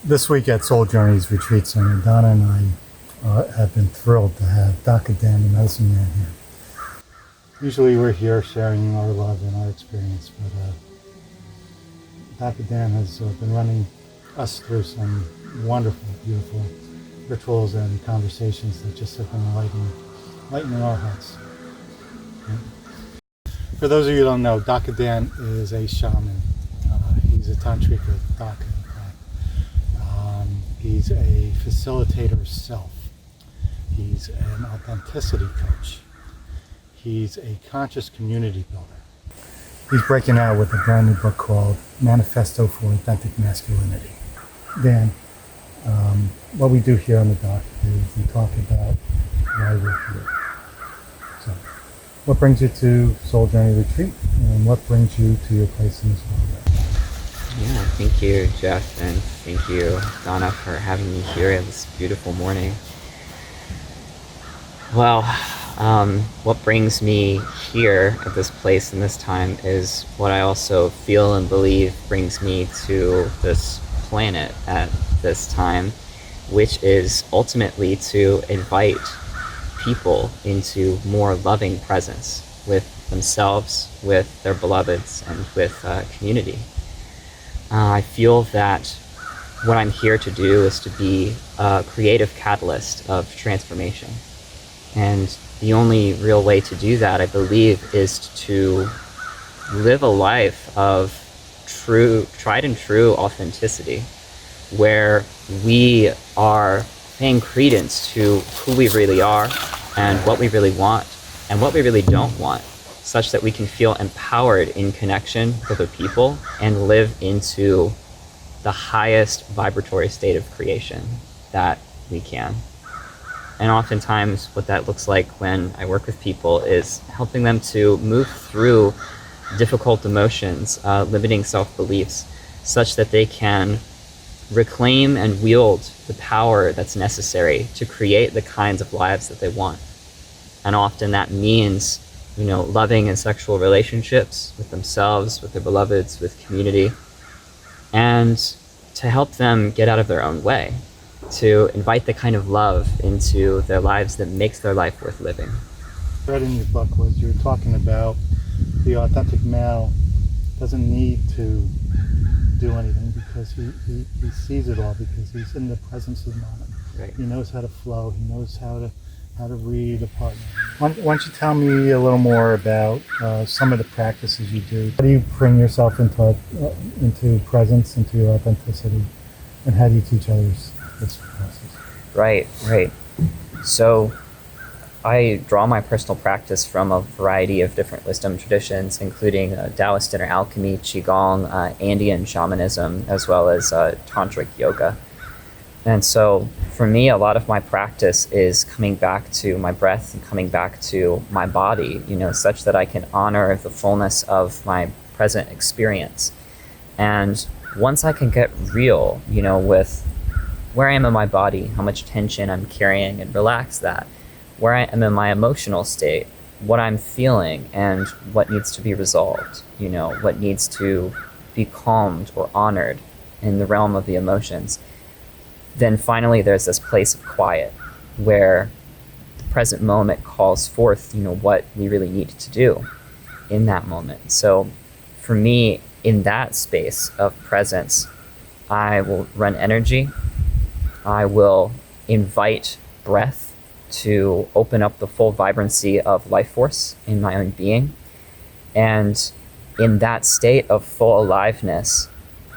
This week at Soul Journeys Retreat Center, Donna and I have been thrilled to have Daka, the medicine man, here. Usually we're here sharing our love and our experience, but Daka has been running us through some wonderful, beautiful rituals and conversations that just have been enlightening our hearts. For those of you who don't know, Daka is a shaman. He's a tantrika, Daka. He's a facilitator self. He's an authenticity coach. He's a conscious community builder. He's breaking out with a brand new book called Manifesto for Authentic Masculinity. Dan, what we do here on the dock is we talk about why we're here. So, what brings you to Soul Journey Retreat, and what brings you to your place in this world? Yeah, thank you, Jeff, and thank you, Donna, for having me here this beautiful morning. Well, what brings me here at this place and this time is what I also feel and believe brings me to this planet at this time, which is ultimately to invite people into more loving presence with themselves, with their beloveds, and with community. I feel that what I'm here to do is to be a creative catalyst of transformation. And the only real way to do that, I believe, is to live a life of tried and true authenticity, where we are paying credence to who we really are and what we really want and what we really don't want, such that we can feel empowered in connection with other people and live into the highest vibratory state of creation that we can. And oftentimes what that looks like when I work with people is helping them to move through difficult emotions, limiting self-beliefs, such that they can reclaim and wield the power that's necessary to create the kinds of lives that they want. And often that means loving and sexual relationships with themselves, with their beloveds, with community, and to help them get out of their own way, to invite the kind of love into their lives that makes their life worth living. Read in your book was you were talking about the authentic male doesn't need to do anything because he sees it all, because he's in the presence of the moment. Right. He knows how to flow. He knows how to read a partner. Why don't you tell me a little more about some of the practices you do? How do you bring yourself into presence, into your authenticity, and how do you teach others this process? Right. So I draw my personal practice from a variety of different wisdom traditions, including Taoist inner alchemy, Qigong, Andean shamanism, as well as tantric yoga. And so for me, a lot of my practice is coming back to my breath and coming back to my body, such that I can honor the fullness of my present experience. And once I can get real, with where I am in my body, how much tension I'm carrying, and relax that, where I am in my emotional state, what I'm feeling, and what needs to be resolved, what needs to be calmed or honored in the realm of the emotions. Then finally there's this place of quiet where the present moment calls forth, what we really need to do in that moment. So for me, in that space of presence, I will run energy. I will invite breath to open up the full vibrancy of life force in my own being. And in that state of full aliveness,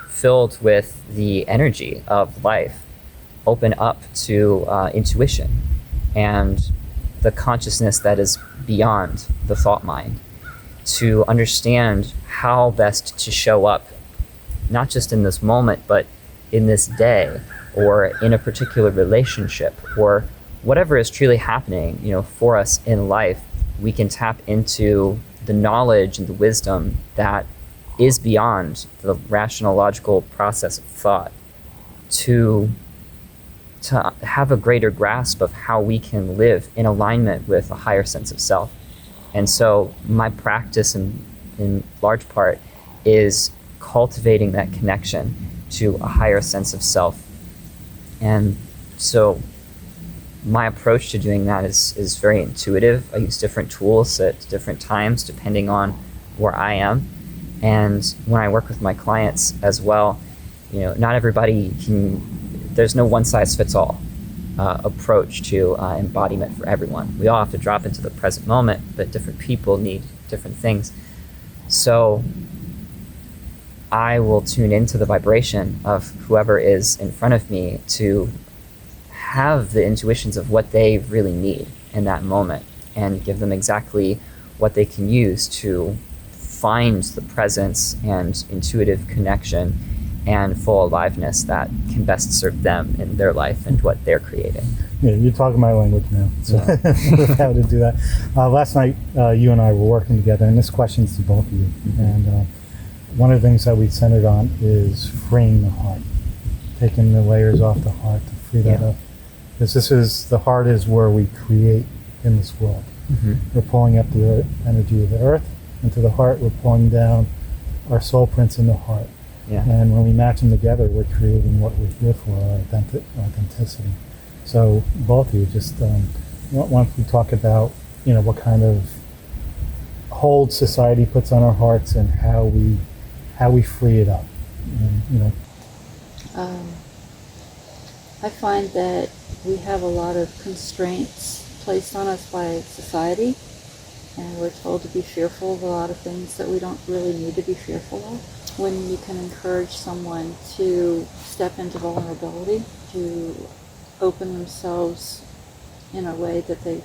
filled with the energy of life, open up to intuition and the consciousness that is beyond the thought mind, to understand how best to show up, not just in this moment, but in this day, or in a particular relationship, or whatever is truly happening, for us in life. We can tap into the knowledge and the wisdom that is beyond the rational, logical process of thought, to have a greater grasp of how we can live in alignment with a higher sense of self. And so my practice in large part is cultivating that connection to a higher sense of self And so my approach to doing that is very intuitive. I use different tools at different times depending on where I am. And when I work with my clients as well, not everybody there's no one size fits all approach to embodiment for everyone. We all have to drop into the present moment, but different people need different things. So I will tune into the vibration of whoever is in front of me to have the intuitions of what they really need in that moment and give them exactly what they can use to find the presence and intuitive connection and full aliveness that can best serve them in their life and what they're creating. Yeah, you're talking my language now, so how to do that. Last night, you and I were working together, and this question's to both of you. And one of the things that we centered on is freeing the heart, taking the layers off the heart to free that up. Because the heart is where we create in this world. Mm-hmm. We're pulling up the energy of the earth into the heart. We're pulling down our soul prints in the heart. Yeah. And when we match them together, we're creating what we're here for, our authenticity. So both of you, just once we talk about, what kind of hold society puts on our hearts and how we free it up. And, I find that we have a lot of constraints placed on us by society, and we're told to be fearful of a lot of things that we don't really need to be fearful of. When you can encourage someone to step into vulnerability, to open themselves in a way that they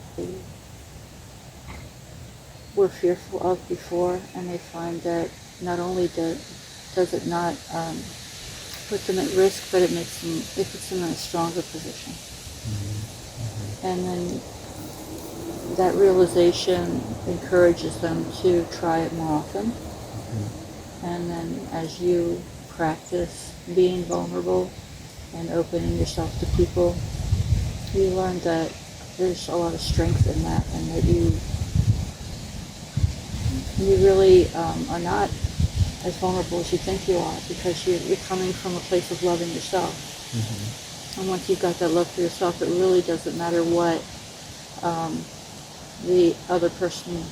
were fearful of before, and they find that not only does it not put them at risk, but it puts them in a stronger position. Mm-hmm. And then that realization encourages them to try it more often. Mm-hmm. And then as you practice being vulnerable and opening yourself to people, you learn that there's a lot of strength in that, and that you really are not as vulnerable as you think you are, because you're coming from a place of loving yourself. Mm-hmm. And once you've got that love for yourself, it really doesn't matter what the other person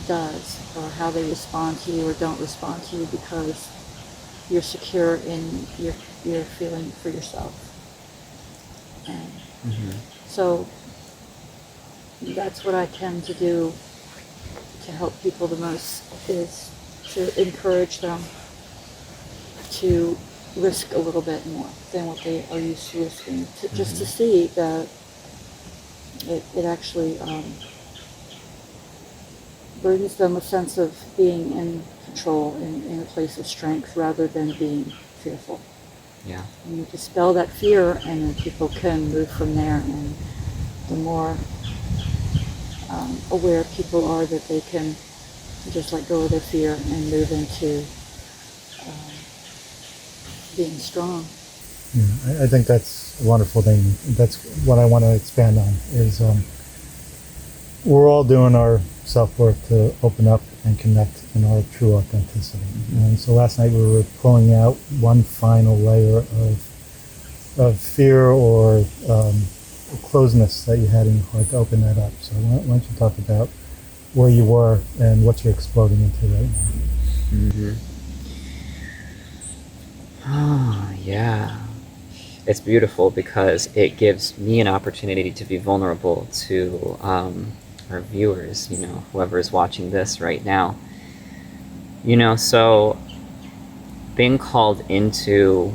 does or how they respond to you or don't respond to you, because you're secure in your feeling for yourself. And so that's what I tend to do to help people the most, is to encourage them to risk a little bit more than what they are used to risking, just to see that it actually brings them a sense of being in control, in a place of strength, rather than being fearful. Yeah. And you dispel that fear, and then people can move from there, and the more aware people are that they can just let go of their fear and move into being strong. I think that's a wonderful thing. That's what I want to expand on, is we're all doing our self-work to open up and connect in our true authenticity. Mm-hmm. And so last night we were pulling out one final layer of fear or closeness that you had in your heart, to open that up. So why don't you talk about where you were and what you're exploding into right now? Mm-hmm. Oh, yeah. It's beautiful because it gives me an opportunity to be vulnerable to our viewers, whoever is watching this right now. So being called into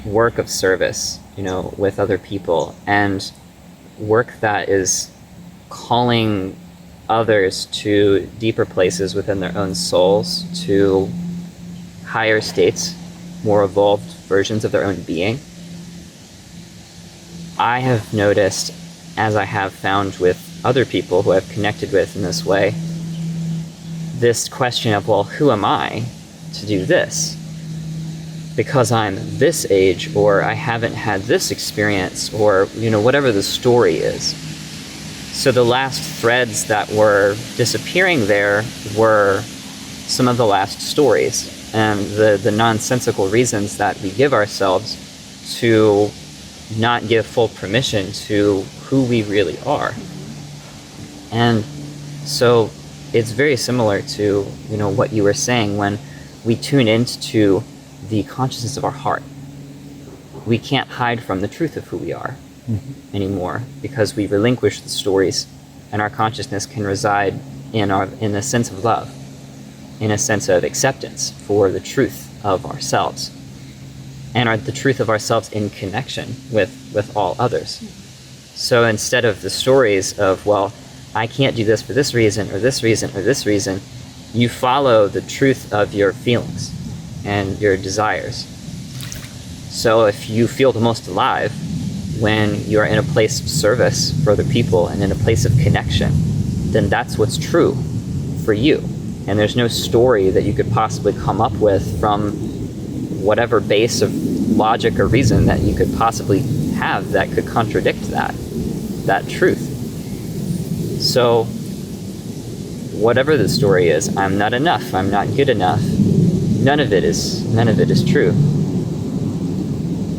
work of service, with other people, and work that is calling others to deeper places within their own souls, to higher states, more evolved versions of their own being. I have noticed, as I have found with other people who I've connected with in this way, this question of, well, who am I to do this? Because I'm this age, or I haven't had this experience, or, whatever the story is. So the last threads that were disappearing there were some of the last stories, and the nonsensical reasons that we give ourselves to not give full permission to who we really are. And so it's very similar to, what you were saying when we tune into the consciousness of our heart. We can't hide from the truth of who we are anymore, because we relinquish the stories, and our consciousness can reside in a sense of love, in a sense of acceptance for the truth of ourselves, and the truth of ourselves in connection with all others. So instead of the stories of, well, I can't do this for this reason, or this reason, or this reason, you follow the truth of your feelings and your desires. So if you feel the most alive when you're in a place of service for other people and in a place of connection, then that's what's true for you. And there's no story that you could possibly come up with from whatever base of logic or reason that you could possibly have that could contradict that truth. So whatever the story is, I'm not enough, I'm not good enough, none of it is true.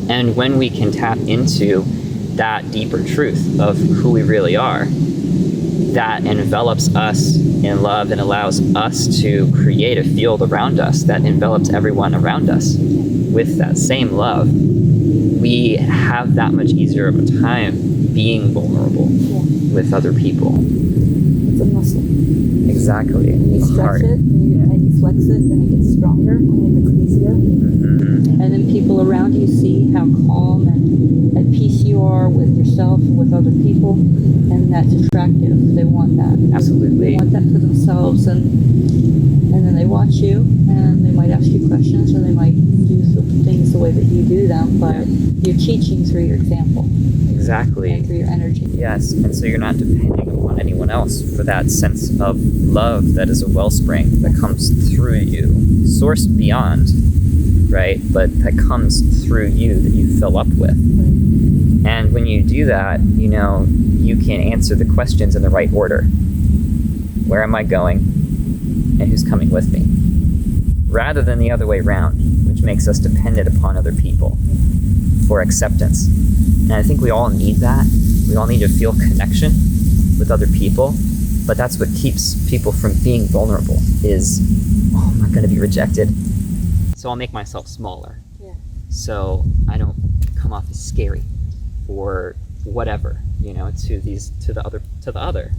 And when we can tap into that deeper truth of who we really are, that envelops us in love and allows us to create a field around us that envelops everyone around us with that same love, we have that much easier of a time being vulnerable with other people. It's a muscle. Exactly. And you stretch it, and you flex it, and it gets stronger, and it gets easier. And then people around you see how calm and at peace you are with yourself and with other people, and that's attractive. They want that. Absolutely. They want that for themselves, and then they watch you, and they might ask you questions, or they might do things the way that you do them, but you're teaching through your example. Exactly. And through your energy. Yes, and so you're not depending upon anyone else for that sense of love that is a wellspring that comes through you, sourced beyond, right? But that comes through you, that you fill up with. Right. And when you do that, you can answer the questions in the right order. Where am I going? And who's coming with me? Rather than the other way around, which makes us dependent upon other people for acceptance. And I think we all need that. We all need to feel connection with other people, but that's what keeps people from being vulnerable is, I'm not going to be rejected, so I'll make myself smaller. Yeah. So I don't come off as scary or whatever, to the other.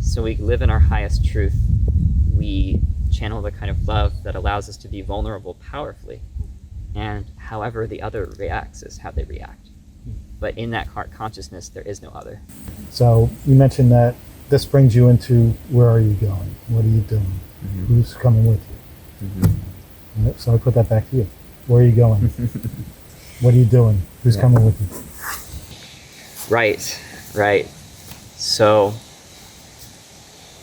So we live in our highest truth. We channel the kind of love that allows us to be vulnerable powerfully. And however the other reacts is how they react. But in that heart consciousness, there is no other. So you mentioned that this brings you into where are you going? What are you doing? Who's coming with you? So I put that back to you. Where are you going? What are you doing? Who's coming with you? Right. So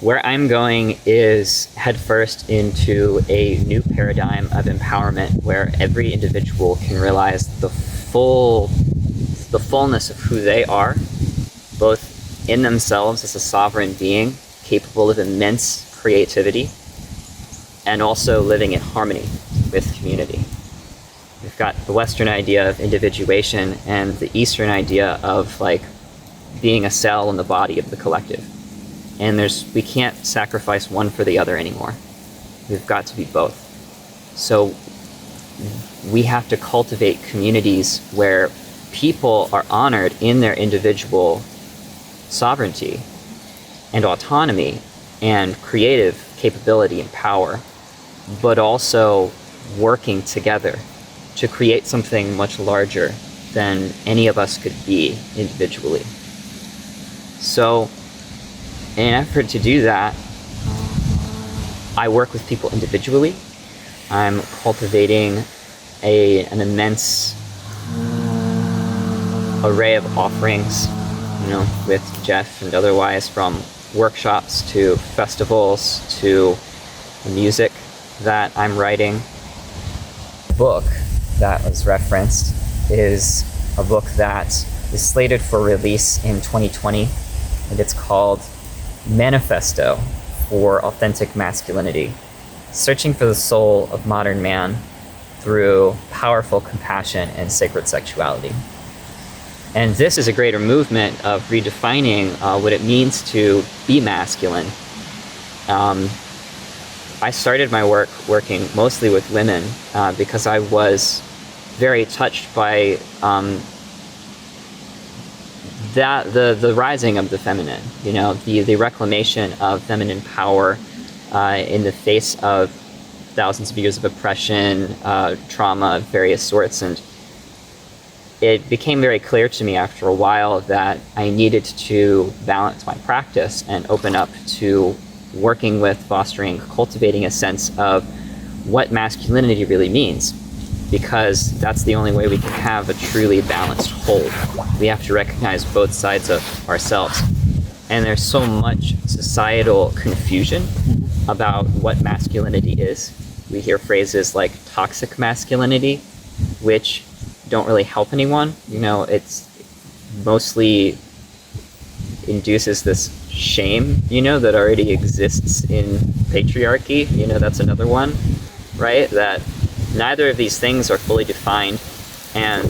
where I'm going is headfirst into a new paradigm of empowerment where every individual can realize the fullness of who they are, both in themselves as a sovereign being capable of immense creativity, and also living in harmony with community. We've got the Western idea of individuation and the Eastern idea of being a cell in the body of the collective. And we can't sacrifice one for the other anymore. We've got to be both. So we have to cultivate communities where people are honored in their individual sovereignty and autonomy and creative capability and power, but also working together to create something much larger than any of us could be individually. So in an effort to do that, I work with people individually. I'm cultivating an immense array of offerings, with Jeff and otherwise, from workshops to festivals to the music that I'm writing. The book that was referenced is a book that is slated for release in 2020, and it's called Manifesto for Authentic Masculinity, Searching for the Soul of Modern Man through powerful compassion and sacred sexuality. And this is a greater movement of redefining what it means to be masculine. I started my work working mostly with women because I was very touched by the rising of the feminine, the reclamation of feminine power in the face of thousands of years of oppression, trauma of various sorts. And it became very clear to me after a while that I needed to balance my practice and open up to working with, fostering, cultivating a sense of what masculinity really means, because that's the only way we can have a truly balanced whole. We have to recognize both sides of ourselves. And there's so much societal confusion about what masculinity is. We hear phrases like toxic masculinity, which don't really help anyone. It's mostly induces this shame, that already exists in patriarchy. That's another one, right? That neither of these things are fully defined, and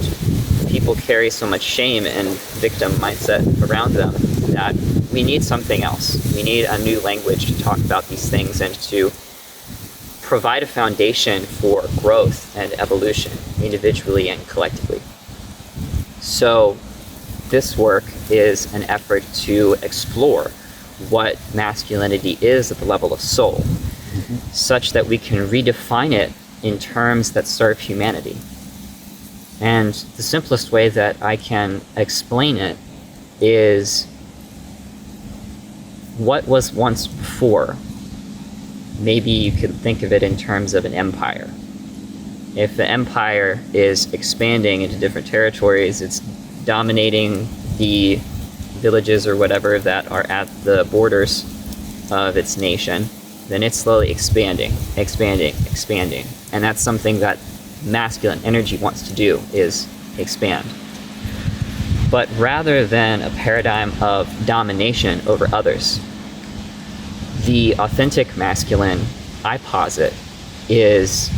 people carry so much shame and victim mindset around them that we need something else. We need a new language to talk about these things and to provide a foundation for growth and evolution individually and collectively. So this work is an effort to explore what masculinity is at the level of soul, such that we can redefine it in terms that serve humanity. And the simplest way that I can explain it is what was once before. Maybe you could think of it in terms of an empire. If the empire is expanding into different territories, it's dominating the villages or whatever that are at the borders of its nation, then it's slowly expanding. And that's something that masculine energy wants to do, is expand. But rather than a paradigm of domination over others, the authentic masculine, I posit, is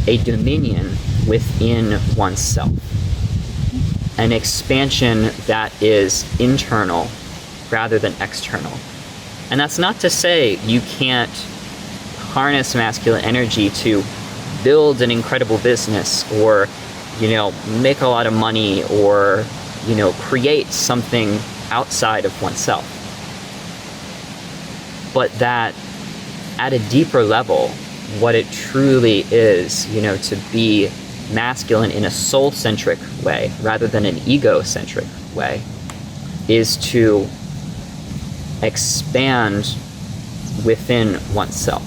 a dominion within oneself. An expansion that is internal rather than external. And that's not to say you can't harness masculine energy to build an incredible business or, make a lot of money or, create something outside of oneself. But that at a deeper level, what it truly is, to be masculine in a soul-centric way rather than an ego-centric way, is to expand within oneself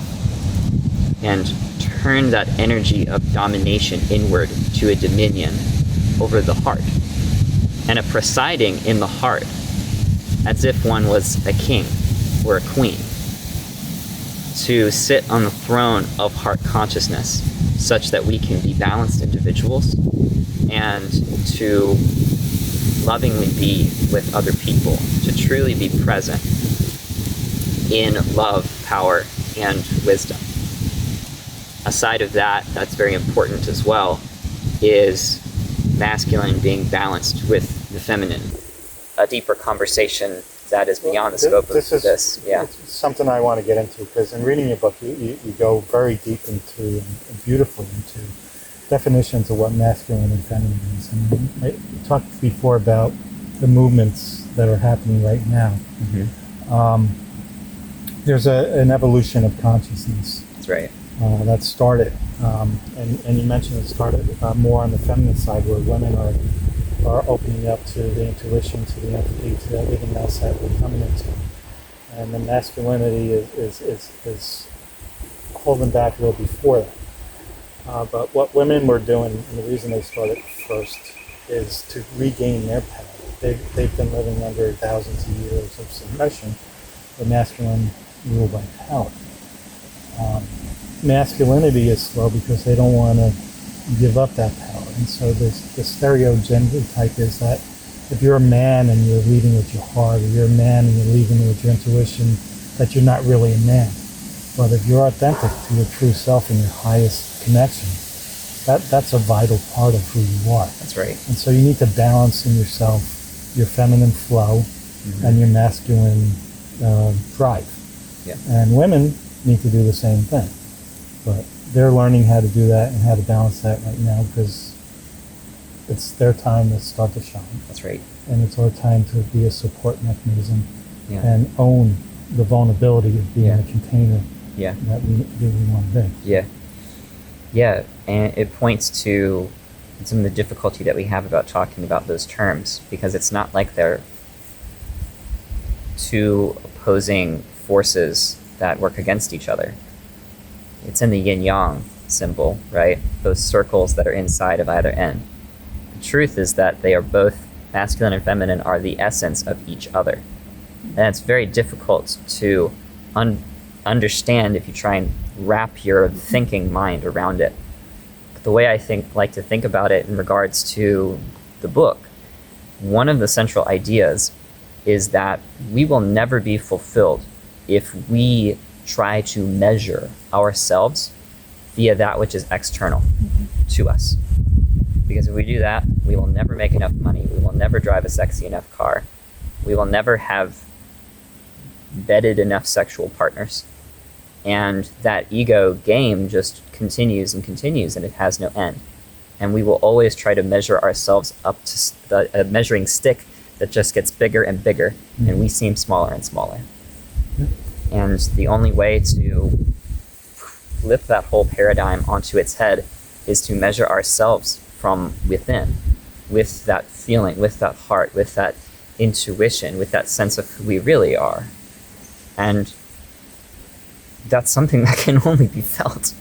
and turn that energy of domination inward to a dominion over the heart, and a presiding in the heart as if one was a king or a queen, to sit on the throne of heart consciousness such that we can be balanced individuals and to lovingly be with other people, to truly be present in love, power, and wisdom. Aside of that, that's very important as well, is masculine being balanced with the feminine. A deeper conversation that is beyond the scope of this. Yeah. It's something I want to get into, because in reading your book, you go very deep into, and beautifully into, definitions of what masculine and feminine is. And I talked before about the movements that are happening right now. There's an evolution of consciousness. That's right. That started, and you mentioned it started more on the feminine side, where women are opening up to the intuition, to the empathy, to everything else that we're coming into. And the masculinity is holding back a little before that. But what women were doing, and the reason they started first, is to regain their power. They've been living under thousands of years of suppression, the masculine rule by power. Masculinity is slow because they don't want to give up that power. And so the stereogender type is that if you're a man and you're leading with your heart, or you're a man and you're leading with your intuition, that you're not really a man. But if you're authentic to your true self and your highest connection, that's a vital part of who you are. That's right. And so you need to balance in yourself your feminine flow and your masculine drive. Yeah. And women need to do the same thing. But they're learning how to do that and how to balance that right now because it's their time to start to shine. That's right. And it's our time to be a support mechanism Yeah. and own the vulnerability of being Yeah. a container Yeah. that we really want to be. Yeah. Yeah. And it points to some of the difficulty that we have about talking about those terms because it's not like they're two opposing forces that work against each other. It's in the yin-yang symbol, right? Those circles that are inside of either end. The truth is that they are both, masculine and feminine, are the essence of each other. And it's very difficult to understand if you try and wrap your thinking mind around it. But the way I like to think about it in regards to the book, one of the central ideas is that we will never be fulfilled if we try to measure ourselves via that which is external to us. Because if we do that, we will never make enough money. We will never drive a sexy enough car. We will never have vetted enough sexual partners. And that ego game just continues and continues, and it has no end. And we will always try to measure ourselves up to a measuring stick that just gets bigger and bigger, and we seem smaller and smaller. And the only way to flip that whole paradigm onto its head is to measure ourselves from within, with that feeling, with that heart, with that intuition, with that sense of who we really are. And that's something that can only be felt.